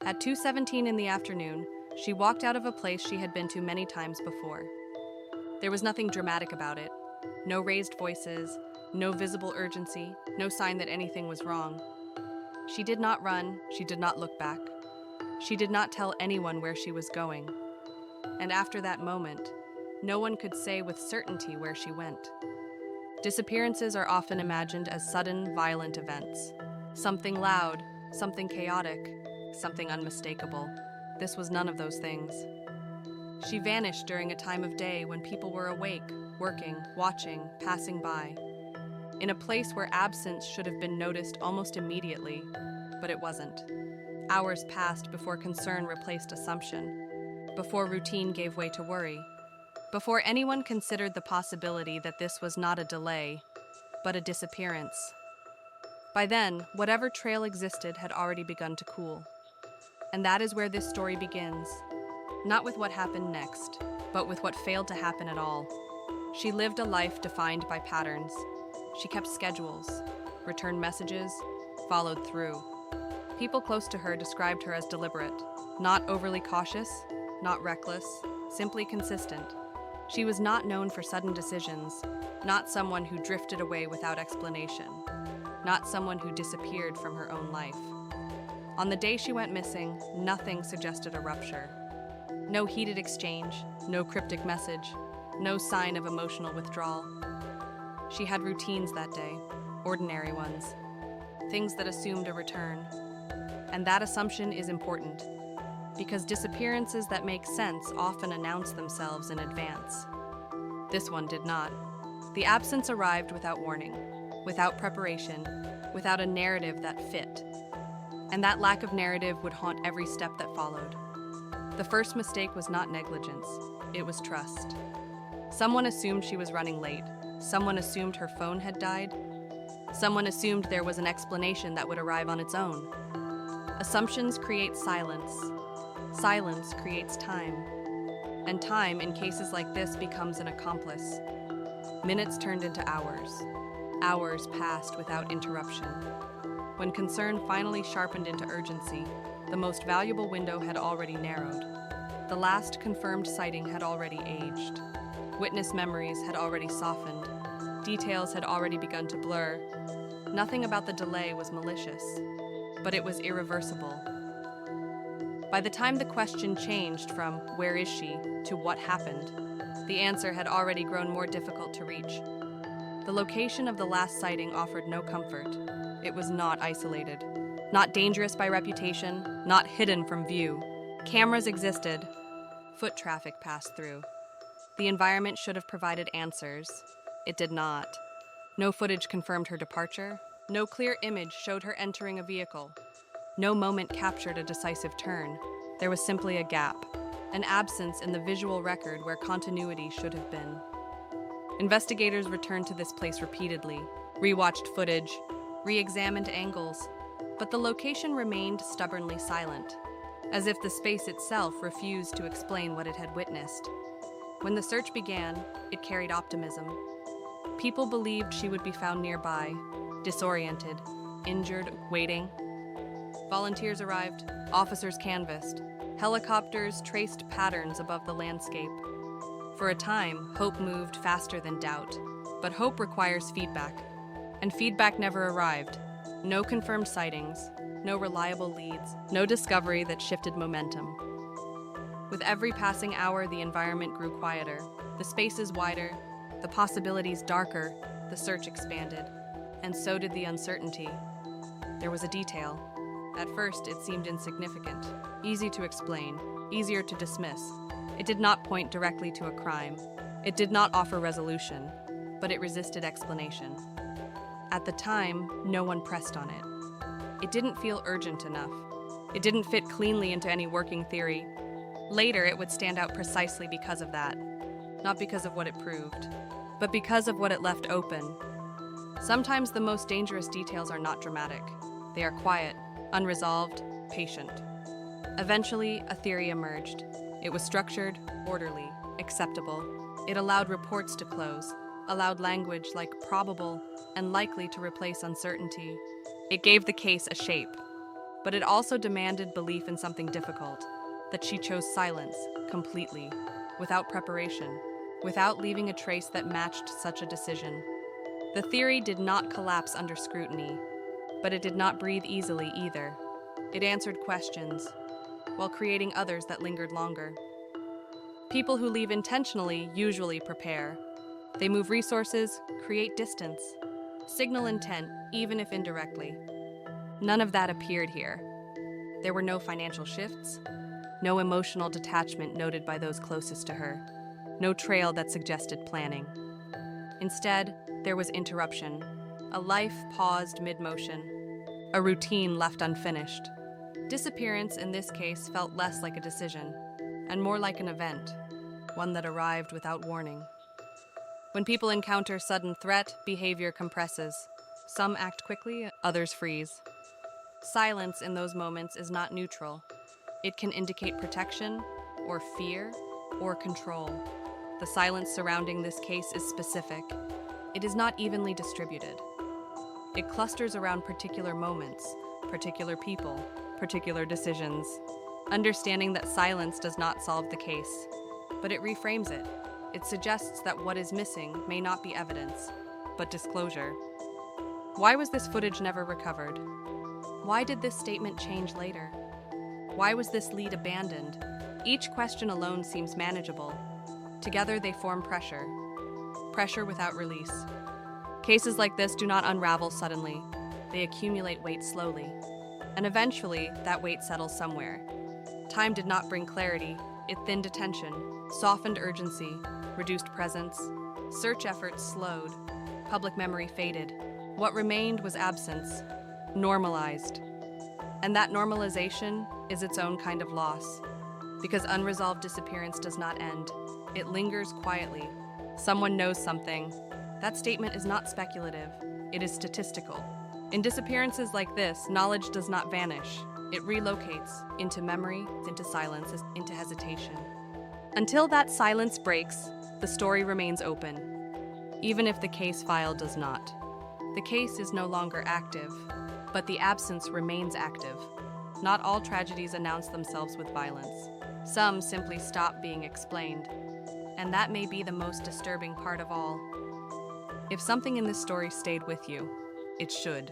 At 2:17 in the afternoon, she walked out of a place she had been to many times before. There was nothing dramatic about it. No raised voices, no visible urgency, no sign that anything was wrong. She did not run, she did not look back. She did not tell anyone where she was going. And after that moment, no one could say with certainty where she went. Disappearances are often imagined as sudden, violent events. Something loud, something chaotic, something unmistakable. This was none of those things. She vanished during a time of day when people were awake, working, watching, passing by. In a place where absence should have been noticed almost immediately, but it wasn't. Hours passed before concern replaced assumption, before routine gave way to worry, before anyone considered the possibility that this was not a delay, but a disappearance. By then, whatever trail existed had already begun to cool. And that is where this story begins. Not with what happened next, but with what failed to happen at all. She lived a life defined by patterns. She kept schedules, returned messages, followed through. People close to her described her as deliberate, not overly cautious, not reckless, simply consistent. She was not known for sudden decisions, not someone who drifted away without explanation, not someone who disappeared from her own life. On the day she went missing, nothing suggested a rupture. No heated exchange, no cryptic message, no sign of emotional withdrawal. She had routines that day, ordinary ones, things that assumed a return. And that assumption is important, because disappearances that make sense often announce themselves in advance. This one did not. The absence arrived without warning, without preparation, without a narrative that fit. And that lack of narrative would haunt every step that followed. The first mistake was not negligence, it was trust. Someone assumed she was running late. Someone assumed her phone had died. Someone assumed there was an explanation that would arrive on its own. Assumptions create silence. Silence creates time. And time, in cases like this, becomes an accomplice. Minutes turned into hours. Hours passed without interruption. When concern finally sharpened into urgency, the most valuable window had already narrowed. The last confirmed sighting had already aged. Witness memories had already softened. Details had already begun to blur. Nothing about the delay was malicious, but it was irreversible. By the time the question changed from "where is she" to "what happened," the answer had already grown more difficult to reach. The location of the last sighting offered no comfort. It was not isolated, not dangerous by reputation, not hidden from view. Cameras existed. Foot traffic passed through. The environment should have provided answers. It did not. No footage confirmed her departure. No clear image showed her entering a vehicle. No moment captured a decisive turn. There was simply a gap, an absence in the visual record where continuity should have been. Investigators returned to this place repeatedly, rewatched footage, re-examined angles, but the location remained stubbornly silent, as if the space itself refused to explain what it had witnessed. When the search began, it carried optimism. People believed she would be found nearby, disoriented, injured, waiting. Volunteers arrived, officers canvassed, helicopters traced patterns above the landscape. For a time, hope moved faster than doubt, but hope requires feedback, and feedback never arrived. No confirmed sightings, no reliable leads, no discovery that shifted momentum. With every passing hour, the environment grew quieter, the spaces wider, the possibilities darker, the search expanded, and so did the uncertainty. There was a detail. At first, it seemed insignificant, easy to explain, easier to dismiss. It did not point directly to a crime. It did not offer resolution, but it resisted explanation. At the time, no one pressed on it. It didn't feel urgent enough. It didn't fit cleanly into any working theory. Later, it would stand out precisely because of that. Not because of what it proved, but because of what it left open. Sometimes the most dangerous details are not dramatic. They are quiet, unresolved, patient. Eventually, a theory emerged. It was structured, orderly, acceptable. It allowed reports to close, allowed language like probable and likely to replace uncertainty. It gave the case a shape. But it also demanded belief in something difficult, that she chose silence, completely, without preparation, without leaving a trace that matched such a decision. The theory did not collapse under scrutiny, but it did not breathe easily either. It answered questions, while creating others that lingered longer. People who leave intentionally usually prepare. They move resources, create distance, signal intent, even if indirectly. None of that appeared here. There were no financial shifts, no emotional detachment noted by those closest to her, no trail that suggested planning. Instead, there was interruption, a life paused mid-motion, a routine left unfinished. Disappearance in this case felt less like a decision, and more like an event, one that arrived without warning. When people encounter sudden threat, behavior compresses. Some act quickly, others freeze. Silence in those moments is not neutral. It can indicate protection, or fear, or control. The silence surrounding this case is specific. It is not evenly distributed. It clusters around particular moments, particular people, particular decisions. Understanding that silence does not solve the case, but it reframes it. It suggests that what is missing may not be evidence, but disclosure. Why was this footage never recovered? Why did this statement change later? Why was this lead abandoned? Each question alone seems manageable. Together they form pressure. Pressure without release. Cases like this do not unravel suddenly. They accumulate weight slowly. And eventually, that weight settles somewhere. Time did not bring clarity. It thinned attention, softened urgency, reduced presence. Search efforts slowed. Public memory faded. What remained was absence, normalized. And that normalization is its own kind of loss. Because unresolved disappearance does not end. It lingers quietly. Someone knows something. That statement is not speculative. It is statistical. In disappearances like this, knowledge does not vanish. It relocates into memory, into silence, into hesitation. Until that silence breaks, the story remains open, even if the case file does not. The case is no longer active, but the absence remains active. Not all tragedies announce themselves with violence. Some simply stop being explained, and that may be the most disturbing part of all. If something in this story stayed with you, it should.